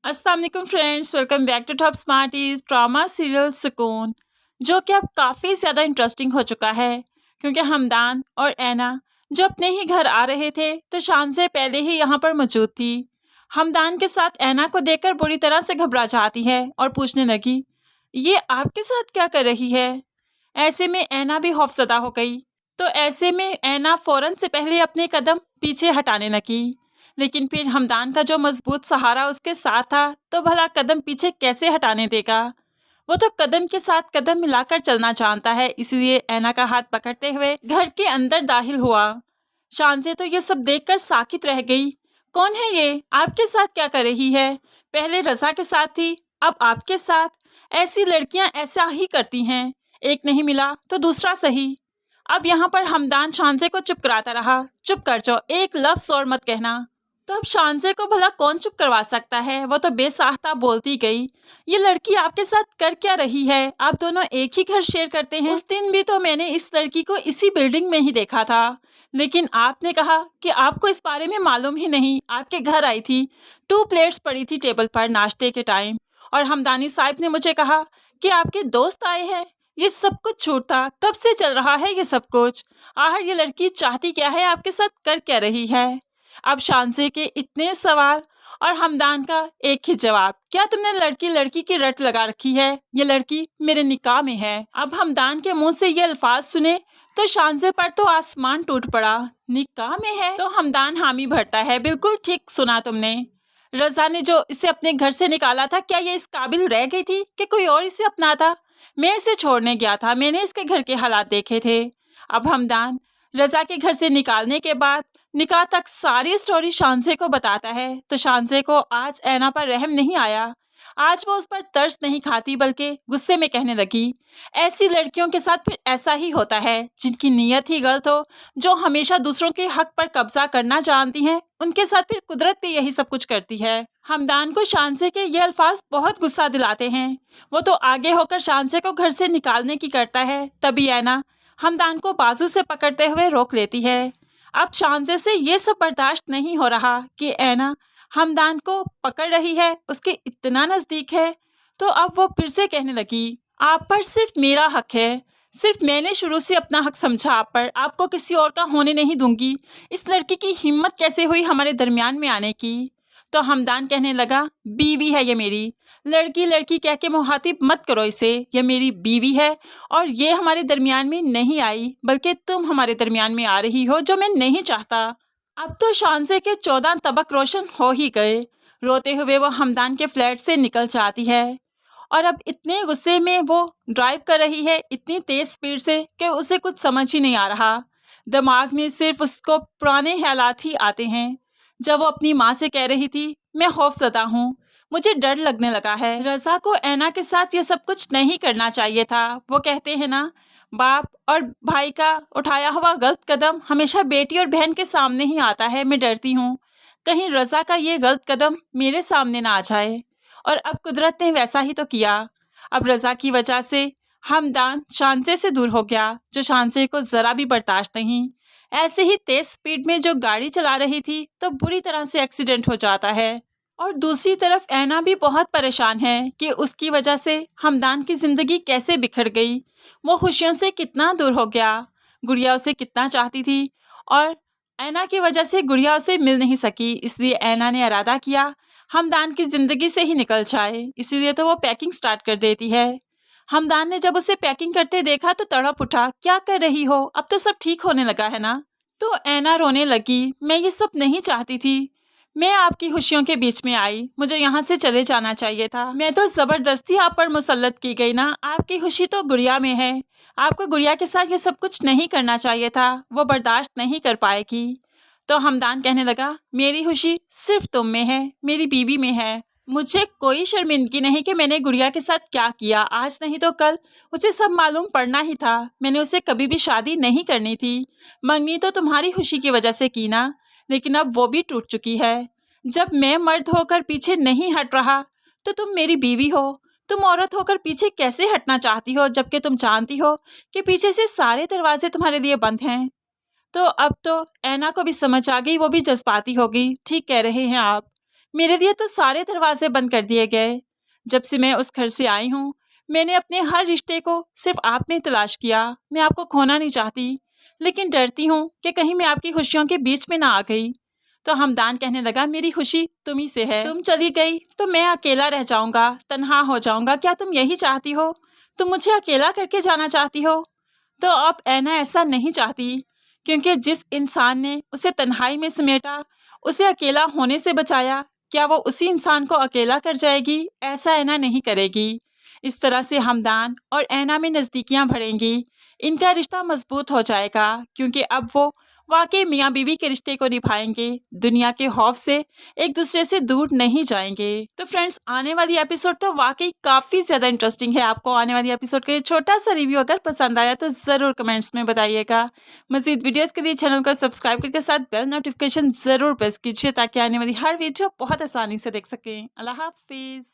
अस्सलाम वालेकुम friends, welcome back to top smarties drama serial Sukoon, जो कि अब काफ़ी ज़्यादा इंटरेस्टिंग हो चुका है। क्योंकि हमदान और ऐना जो अपने ही घर आ रहे थे तो शान से पहले ही यहाँ पर मौजूद थी। हमदान के साथ ऐना को देखकर बुरी तरह से घबरा जाती है और पूछने लगी, ये आपके साथ क्या कर रही है। ऐसे में ऐना भी खौफजदा हो गई। तो ऐसे में ऐना फ़ौरन से पहले अपने कदम पीछे हटाने लगी। लेकिन फिर हमदान का जो मजबूत सहारा उसके साथ था तो भला कदम पीछे कैसे हटाने देगा। वो तो कदम के साथ कदम मिलाकर चलना जानता है, इसलिए ऐना का हाथ पकड़ते हुए घर के अंदर दाखिल हुआ। शान से तो ये सब देखकर साकित रह गई। कौन है ये, आपके साथ क्या कर रही है। पहले रजा के साथ थी, अब आपके साथ। ऐसी लड़कियां ऐसा ही करती हैं, एक नहीं मिला तो दूसरा सही। अब यहाँ पर हमदान शानसे को चुप कराता रहा। चुप कर जाओ, एक लफ्ज़ और मत कहना। तो अब शानसे को भला कौन चुप करवा सकता है। वो तो बेसाख्ता बोलती गई, ये लड़की आपके साथ कर क्या रही है। आप दोनों एक ही घर शेयर करते हैं। उस दिन भी तो मैंने इस लड़की को इसी बिल्डिंग में ही देखा था, लेकिन आपने कहा कि आपको इस बारे में मालूम ही नहीं। आपके घर आई थी, 2 प्लेट्स पड़ी थी टेबल पर नाश्ते के टाइम, और हमदानी साहब ने मुझे कहा कि आपके दोस्त आए हैं। ये सब कुछ झूठ था। कब से चल रहा है ये सब कुछ। आखिर ये लड़की चाहती क्या है, आपके साथ कर क्या रही है। अब शानसे के इतने सवाल और हमदान का एक ही जवाब, क्या तुमने लड़की लड़की की रट लगा रखी है। ये लड़की मेरे निकाह में है। अब हमदान के मुंह से ये अल्फाज सुने तो शानसे पर तो आसमान टूट पड़ा। निकाह में है तो हमदान हामी भरता है, बिल्कुल ठीक सुना तुमने। रजा ने जो इसे अपने घर से निकाला था, क्या ये इस काबिल रह गई थी कि कोई और इसे अपनाता। मैं इसे छोड़ने गया था, मैंने इसके घर के हालात देखे थे। अब हमदान रजा के घर से निकालने के बाद निकाह तक सारी स्टोरी शानसे को बताता है। तो शानसे को आज ऐना पर रहम नहीं आया। आज वो उस पर तरस नहीं खाती, बल्कि गुस्से में कहने लगी, ऐसी लड़कियों के साथ फिर ऐसा ही होता है जिनकी नीयत ही गलत हो, जो हमेशा दूसरों के हक पर कब्जा करना जानती हैं, उनके साथ फिर कुदरत भी यही सब कुछ करती है। हमदान को शानसे के ये अल्फाज बहुत गुस्सा दिलाते हैं। वो तो आगे होकर शानसे को घर से निकालने की करता है। तभी ऐना हमदान को बाजू से पकड़ते हुए रोक लेती है। अब शानसे से ये सब बर्दाश्त नहीं हो रहा कि ऐना हमदान को पकड़ रही है, उसके इतना नज़दीक है। तो अब वो फिर से कहने लगी, आप पर सिर्फ मेरा हक है, सिर्फ मैंने शुरू से अपना हक समझा आप पर, आपको किसी और का होने नहीं दूंगी। इस लड़की की हिम्मत कैसे हुई हमारे दरमियान में आने की। तो हमदान कहने लगा, बीवी है ये मेरी, लड़की लड़की कह के मुहातिब मत करो इसे, ये मेरी बीवी है और ये हमारे दरमियान में नहीं आई, बल्कि तुम हमारे दरमियान में आ रही हो, जो मैं नहीं चाहता। अब तो शानसे के 14 तबक रोशन हो ही गए। रोते हुए वो हमदान के फ्लैट से निकल जाती है और अब इतने गुस्से में वो ड्राइव कर रही है, इतनी तेज़ स्पीड से कि उसे कुछ समझ ही नहीं आ रहा। दिमाग में सिर्फ उसको पुराने ख्यालात ही आते हैं, जब वो अपनी माँ से कह रही थी, मैं खौफज़दा हूँ, मुझे डर लगने लगा है। रज़ा को ऐना के साथ ये सब कुछ नहीं करना चाहिए था। वो कहते हैं ना, बाप और भाई का उठाया हुआ गलत कदम हमेशा बेटी और बहन के सामने ही आता है। मैं डरती हूँ कहीं रज़ा का ये गलत कदम मेरे सामने ना आ जाए। और अब कुदरत ने वैसा ही तो किया। अब रज़ा की वजह से हमदान शानसे से दूर हो गया, जो शानसे को ज़रा भी बर्दाश्त नहीं। ऐसे ही तेज़ स्पीड में जो गाड़ी चला रही थी तो बुरी तरह से एक्सीडेंट हो जाता है। और दूसरी तरफ ऐना भी बहुत परेशान है कि उसकी वजह से हमदान की ज़िंदगी कैसे बिखर गई। वो खुशियों से कितना दूर हो गया। गुड़िया उसे कितना चाहती थी और ऐना की वजह से गुड़िया उसे मिल नहीं सकी। इसलिए ऐना ने इरादा किया हमदान की ज़िंदगी से ही निकल जाए। इसीलिए तो वो पैकिंग स्टार्ट कर देती है। हमदान ने जब उसे पैकिंग करते देखा तो तड़प उठा, क्या कर रही हो, अब तो सब ठीक होने लगा है ना। तो ऐना रोने लगी, मैं ये सब नहीं चाहती थी, मैं आपकी खुशियों के बीच में आई, मुझे यहाँ से चले जाना चाहिए था। मैं तो ज़बरदस्ती आप पर मुसल्लत की गई ना। आपकी खुशी तो गुड़िया में है, आपको गुड़िया के साथ ये सब कुछ नहीं करना चाहिए था, वो बर्दाश्त नहीं कर पाएगी। तो हमदान कहने लगा, मेरी खुशी सिर्फ तुम में है, मेरी बीवी में है। मुझे कोई शर्मिंदगी नहीं कि मैंने गुड़िया के साथ क्या किया। आज नहीं तो कल उसे सब मालूम पड़ना ही था। मैंने उसे कभी भी शादी नहीं करनी थी। मंगनी तो तुम्हारी खुशी की वजह से की ना, लेकिन अब वो भी टूट चुकी है। जब मैं मर्द होकर पीछे नहीं हट रहा तो तुम मेरी बीवी हो। तुम औरत होकर पीछे कैसे हटना चाहती हो, जबकि तुम जानती हो कि पीछे से सारे दरवाजे तुम्हारे लिए बंद हैं। तो अब तो ऐना को भी समझ आ गई, वो भी जज्बाती हो गई। ठीक कह रहे हैं आप, मेरे लिए तो सारे दरवाजे बंद कर दिए गए। जब से मैं उस घर से आई हूँ, मैंने अपने हर रिश्ते को सिर्फ आप में तलाश किया। मैं आपको खोना नहीं चाहती, लेकिन डरती हूँ कि कहीं मैं आपकी खुशियों के बीच में ना आ गई। तो हमदान कहने लगा, मेरी खुशी तुम ही से है। तुम चली गई तो मैं अकेला रह जाऊंगा, तन्हा हो जाऊंगा। क्या तुम यही चाहती हो? तुम मुझे अकेला करके जाना चाहती हो? तो अब ऐना ऐसा नहीं चाहती, क्योंकि जिस इंसान ने उसे तन्हाई में समेटा, उसे अकेला होने से बचाया, क्या वो उसी इंसान को अकेला कर जाएगी? ऐसा ऐना नहीं करेगी। इस तरह से हमदान और ऐना में नज़दीकियां बढ़ेंगी। इनका रिश्ता मजबूत हो जाएगा, क्योंकि अब वो वाकई मियाँ बीवी के रिश्ते को निभाएंगे। दुनिया के खौफ से एक दूसरे से दूर नहीं जाएंगे। तो फ्रेंड्स, आने वाली एपिसोड तो वाकई काफ़ी ज़्यादा इंटरेस्टिंग है। आपको आने वाली एपिसोड का ये छोटा सा रिव्यू अगर पसंद आया तो ज़रूर कमेंट्स में बताइएगा। मज़ीद वीडियोज़ के लिए चैनल को सब्सक्राइब करके साथ बेल नोटिफिकेशन ज़रूर प्रेस कीजिए, ताकि आने वाली हर वीडियो बहुत आसानी से देख सकें। अल्लाह हाफिज़।